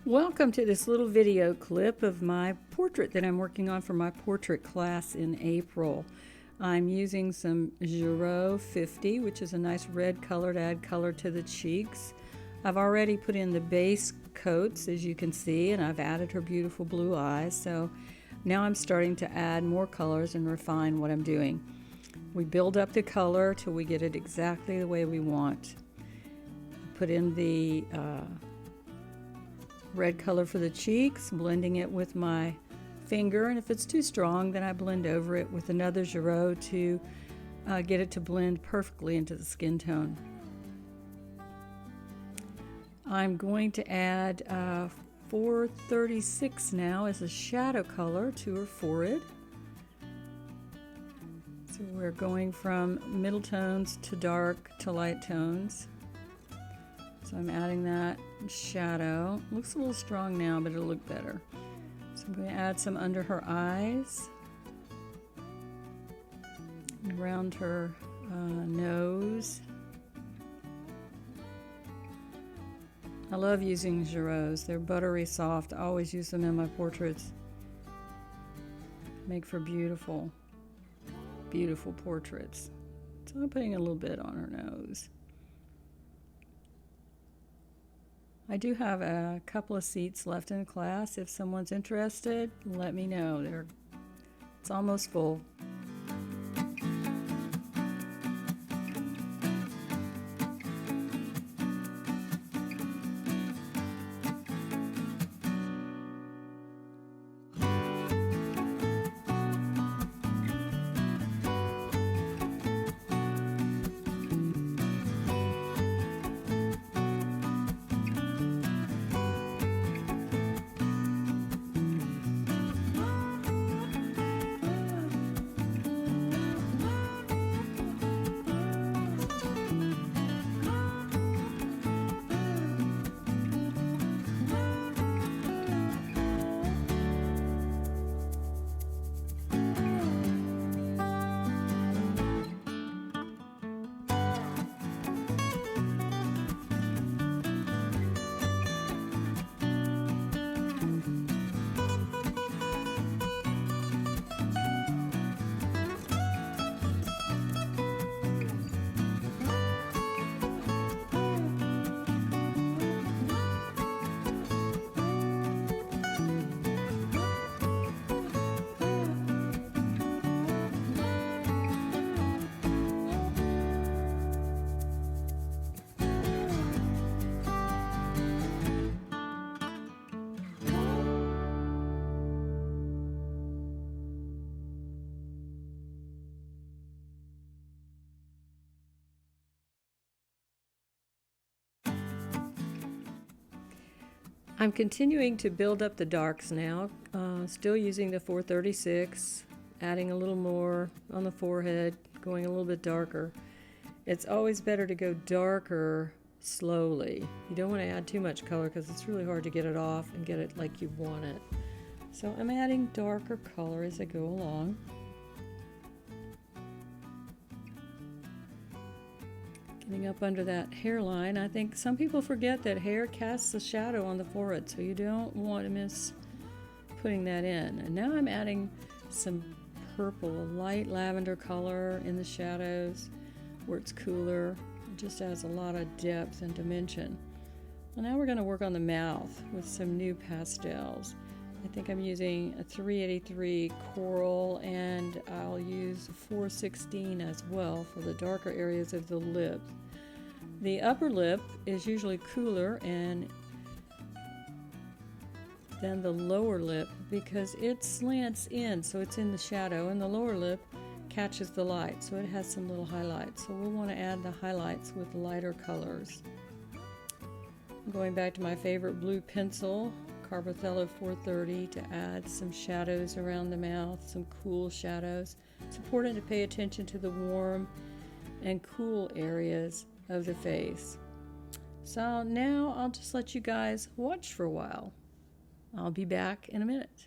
Welcome to this little video clip of my portrait that I'm working on for my portrait class in April. I'm using some Giraud 50, which is a nice red color to add color to the cheeks. I've already put in the base coats, as you can see, and I've added her beautiful blue eyes. So now I'm starting to add more colors and refine what I'm doing. We build up the color till we get it exactly the way we want. Put in the red color for the cheeks, blending it with my finger, and if it's too strong then I blend over it with another Giraud to get it to blend perfectly into the skin tone. I'm going to add 436 now as a shadow color to her forehead. So we're going from middle tones to dark to light tones. So I'm adding that shadow. Looks a little strong now, but it'll look better. So I'm going to add some under her eyes, and around her nose. I love using Girauds. They're buttery soft. I always use them in my portraits. Make for beautiful, beautiful portraits. So I'm putting a little bit on her nose. I do have a couple of seats left in class. If someone's interested, let me know. It's almost full. I'm continuing to build up the darks now, still using the 436, adding a little more on the forehead, going a little bit darker. It's always better to go darker slowly. You don't want to add too much color because it's really hard to get it off and get it like you want it. So I'm adding darker color as I go along. Getting up under that hairline. I think some people forget that hair casts a shadow on the forehead, so you don't want to miss putting that in. And now I'm adding some purple, a light lavender color in the shadows where it's cooler. It just adds a lot of depth and dimension. Well, now we're going to work on the mouth with some new pastels. I think I'm using a 383 coral, and I'll use 416 as well for the darker areas of the lip. The upper lip is usually cooler and than the lower lip because it slants in, so it's in the shadow, and the lower lip catches the light, so it has some little highlights. So we'll want to add the highlights with lighter colors. I'm going back to my favorite blue pencil, Carbothello 430, to add some shadows around the mouth, some cool shadows. It's important to pay attention to the warm and cool areas of the face. So now I'll just let you guys watch for a while. I'll be back in a minute.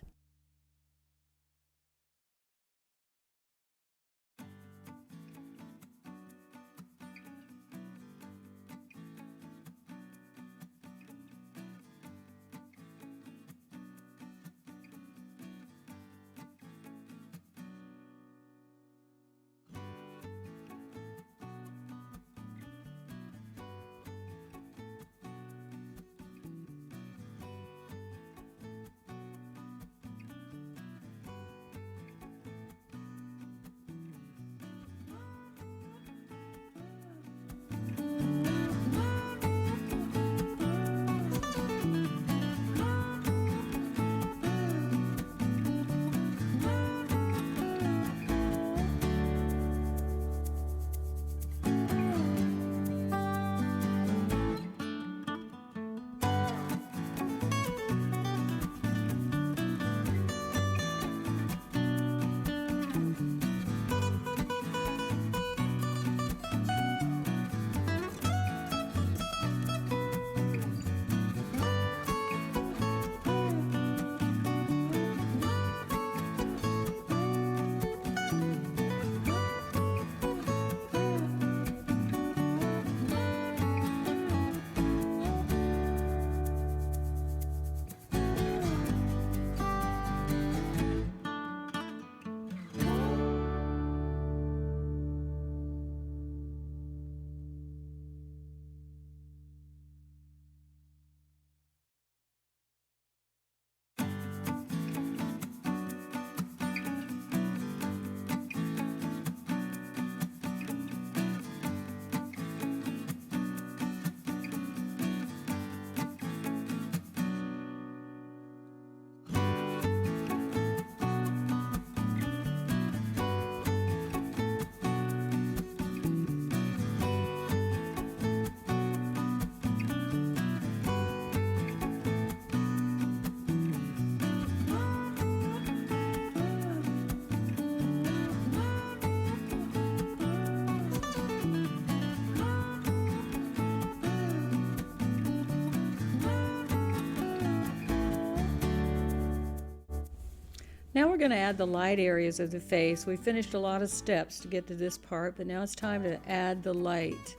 Now we're going to add the light areas of the face. We finished a lot of steps to get to this part, but now it's time to add the light.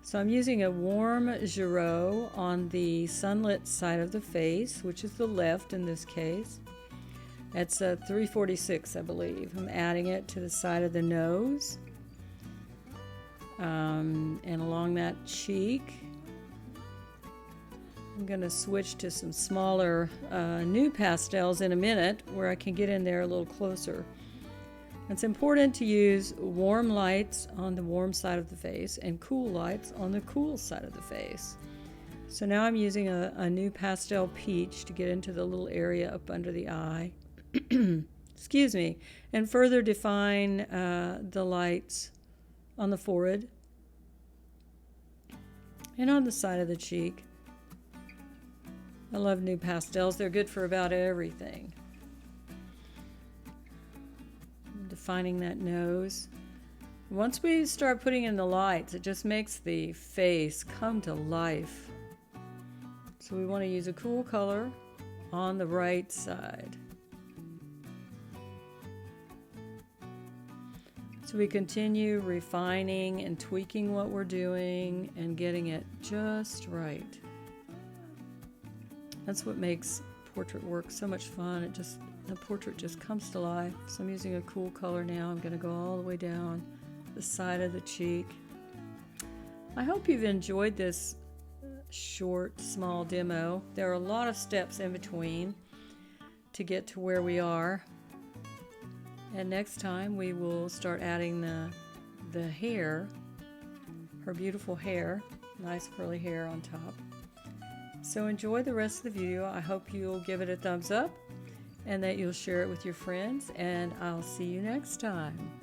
So I'm using a warm Giraud on the sunlit side of the face, which is the left in this case. That's a 346, I believe. I'm adding it to the side of the nose and along that cheek. I'm going to switch to some smaller new pastels in a minute where I can get in there a little closer. It's important to use warm lights on the warm side of the face and cool lights on the cool side of the face. So now I'm using a new pastel peach to get into the little area up under the eye. Excuse me. And further define the lights on the forehead and on the side of the cheek. I love new pastels. They're good for about everything. Defining that nose. Once we start putting in the lights, it just makes the face come to life. So we want to use a cool color on the right side. So we continue refining and tweaking what we're doing and getting it just right. That's what makes portrait work so much fun. The portrait just comes to life. So I'm using a cool color now. I'm going to go all the way down the side of the cheek. I hope you've enjoyed this short, small demo. There are a lot of steps in between to get to where we are. And next time we will start adding the hair, her beautiful hair, nice curly hair on top. So enjoy the rest of the video. I hope you'll give it a thumbs up and that you'll share it with your friends, and I'll see you next time.